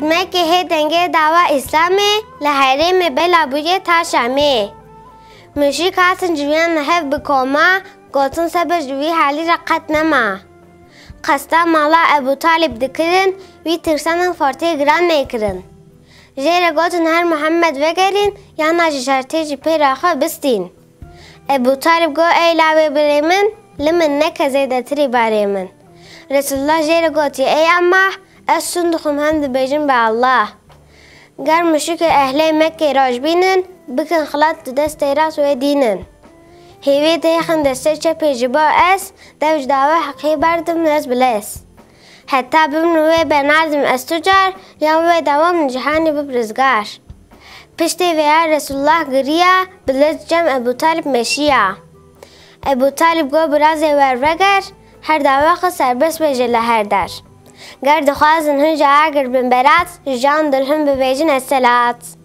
मैं कहे देंगे दावा इस्लामी लहरे में बेलाबुये था शामी مشي كاتن جويان نحف بكوما قوتن سبر جوي حالي رقت نما قستا مالا ابو طالب دكرن وي ترسانن فارتي گران نيكرن جير قوتن هر محمد وگرين يانا جشارتي جي راخا بستين ابو طالب قو اي لاوي بريمن لمن نكا زيدا تري باريمن رسول الله جير قوتي اي اما السندخم هم دبيجن با الله گر مشک اهل مکه راجبینن بکن خلط دست راس و دینن هیوی دیخن دسته چه پیجبا اس دوج داوه حقی بردم نز بلس حتی بمنوه بنادم استجار یا و دوام جهانی ببرزگار پشتی ویا رسول الله گریا بلس جمع ابو طالب مشیا ابو طالب گو براز ورگر هر داوه خسر بس بجل هر در گر دخوازن هنجا اگر بن برات جان دلهم ببیجن السلات